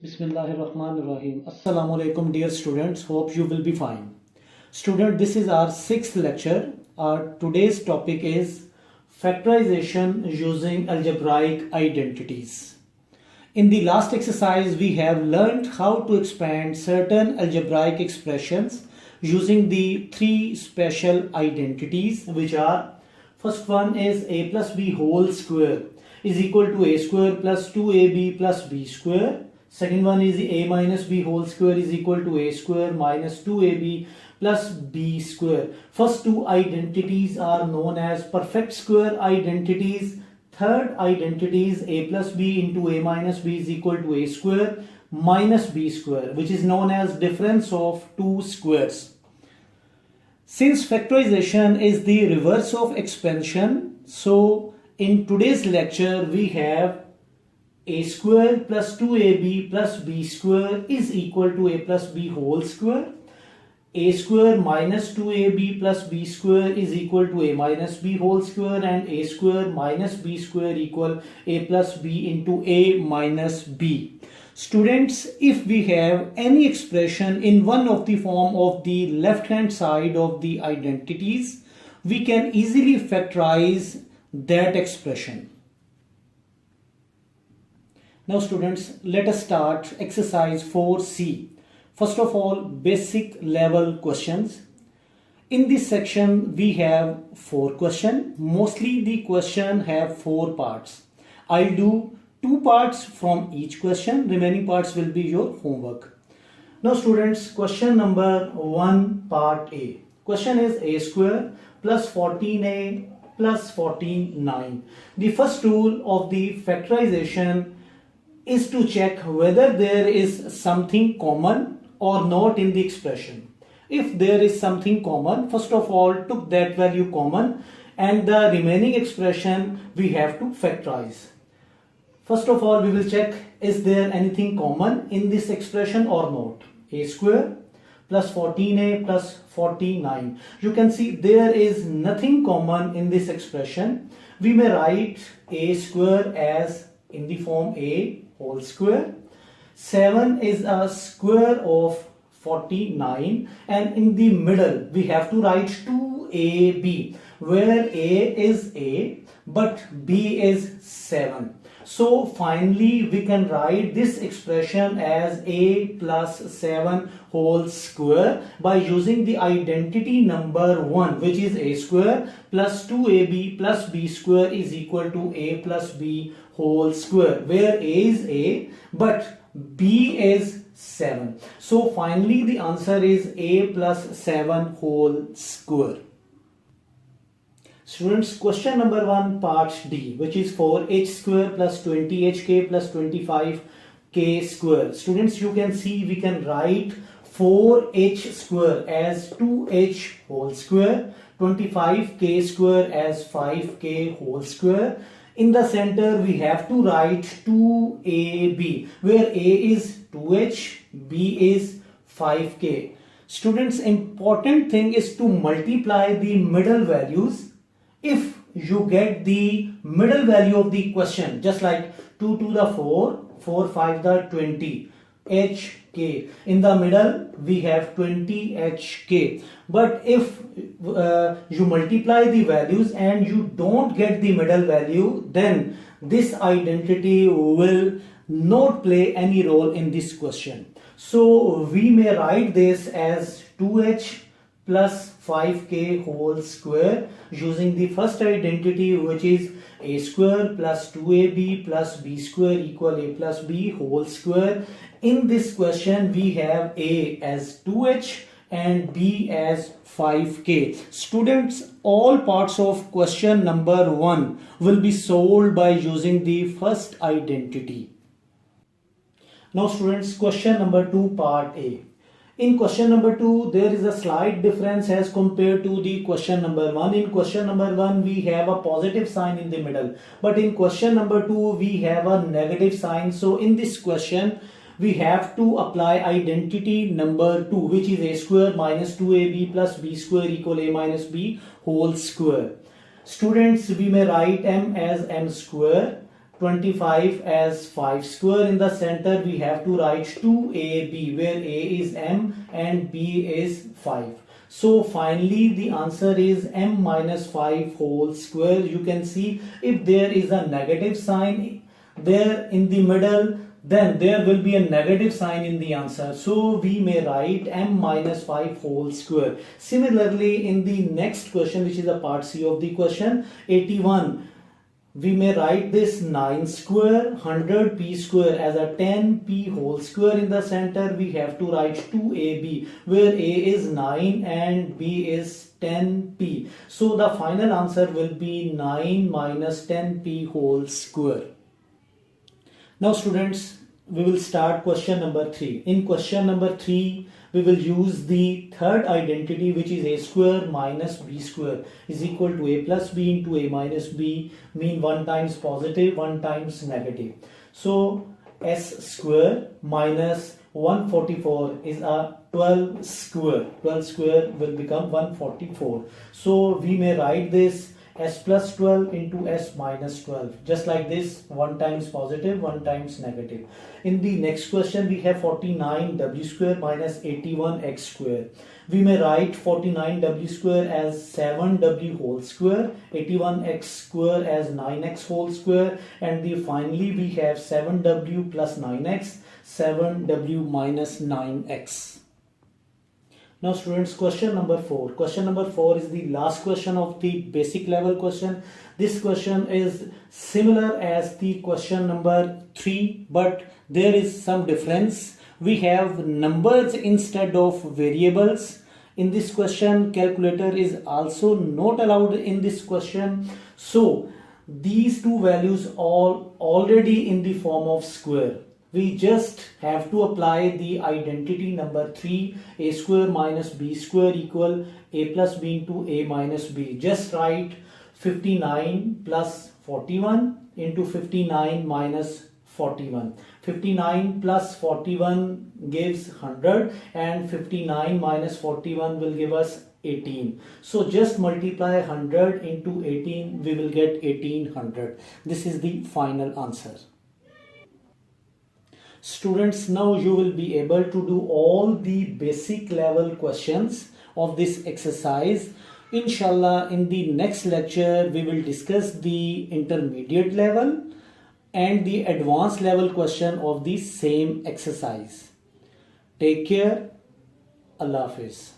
Bismillahirrahmanirrahim. Assalamu alaikum dear students. Hope you will be fine. Student, this is our sixth lecture. Our today's topic is factorization using algebraic identities. In the last exercise, we have learned how to expand certain algebraic expressions using the three special identities, which are: first one is a plus b whole square is equal to a square plus 2ab plus b square. Second one is a minus b whole square is equal to a square minus 2ab plus b square. First two identities are known as perfect square identities. Third identity is a plus b into a minus b is equal to a square minus b square, which is known as difference of two squares. Since factorization is the reverse of expansion, so in today's lecture we have a square plus 2ab plus b square is equal to a plus b whole square. A square minus 2ab plus b square is equal to a minus b whole square, and a square minus b square equal a plus b into a minus b. Students, if we have any expression in one of the form of the left hand side of the identities, we can easily factorize that expression. Now students, let us start exercise 4C. First of all, basic level questions. In this section, we have 4 questions. Mostly the question have 4 parts. I'll do 2 parts from each question. Remaining parts will be your homework. Now students, question number 1, part A. Question is a square plus 14a plus 49. The first rule of the factorization is to check whether there is something common or not in the expression. If there is something common, first of all took that value common, and the remaining expression we have to factorize. First of all, we will check, is there anything common in this expression or not. A square plus 14a plus 49. You can see there is nothing common in this expression. We may write a square as in the form a whole square. 7 is a square of 49, and in the middle we have to write 2ab, where a is a but b is 7. So finally we can write this expression as a plus 7 whole square by using the identity number 1, which is a square plus 2ab plus b square is equal to a plus b whole square, where a is a but b is 7. So finally the answer is a plus 7 whole square. Students, question number 1, part D, which is for h square plus 20hk plus 25k square. Students, you can see we can write 4h square as 2h whole square, 25k square as 5k whole square. In the center we have to write 2ab, where a is 2h, b is 5k. Students, important thing is to multiply the middle values. If you get the middle value of the question, just like 2 to the 4, 4 5 the 20, hk. In the middle we have 20 hk. But if you multiply the values and you don't get the middle value, then this identity will not play any role in this question. So we may write this as 2h plus 5k whole square using the first identity, which is a square plus 2ab plus b square equal a plus b whole square. In this question we have a as 2h and b as 5k. Students, all parts of question number 1 will be solved by using the first identity. Now students, question number 2, part A. In question number 2, there is a slight difference as compared to the question number 1. In question number 1, we have a positive sign in the middle, but in question number 2, we have a negative sign. So in this question, we have to apply identity number 2, which is a square minus 2ab plus b square equal a minus b whole square. Students, we may write m as m square 25 as 5 square. In the center we have to write 2ab, where a is m and b is 5. So finally the answer is m minus 5 whole square. You can see if there is a negative sign there in the middle, then there will be a negative sign in the answer. So we may write m minus 5 whole square. Similarly, in the next question, which is a part C of the question, 81, we may write this 9 square 100p square as a 10p whole square. In the center we have to write 2ab, where a is 9 and b is 10p. So the final answer will be 9 minus 10p whole square. Now students, we will start question number 3. In question number 3, we will use the third identity, which is a square minus b square is equal to a plus b into a minus b, mean 1 times positive, 1 times negative. So s square minus 144 is a 12 square. 12 square will become 144. So we may write this s plus 12 into s minus 12, just like this, 1 times positive, 1 times negative. In the next question we have 49w square minus 81x square. We may write 49w square as 7w whole square, 81x square as 9x whole square, and finally we have 7w plus 9x, 7w minus 9x. Now students, question number 4. Question number 4 is the last question of the basic level question. This question is similar as the question number 3, but there is some difference. We have numbers instead of variables. In this question, calculator is also not allowed in this question. So these two values are already in the form of square. We just have to apply the identity number 3, a square minus b square equal a plus b into a minus b. Just write 59 plus 41 into 59 minus 41. 59 plus 41 gives 100 and 59 minus 41 will give us 18. So just multiply 100 into 18, we will get 1800. This is the final answer. Students, now you will be able to do all the basic level questions of this exercise. Inshallah, in the next lecture, we will discuss the intermediate level and the advanced level question of the same exercise. Take care. Allah Hafiz.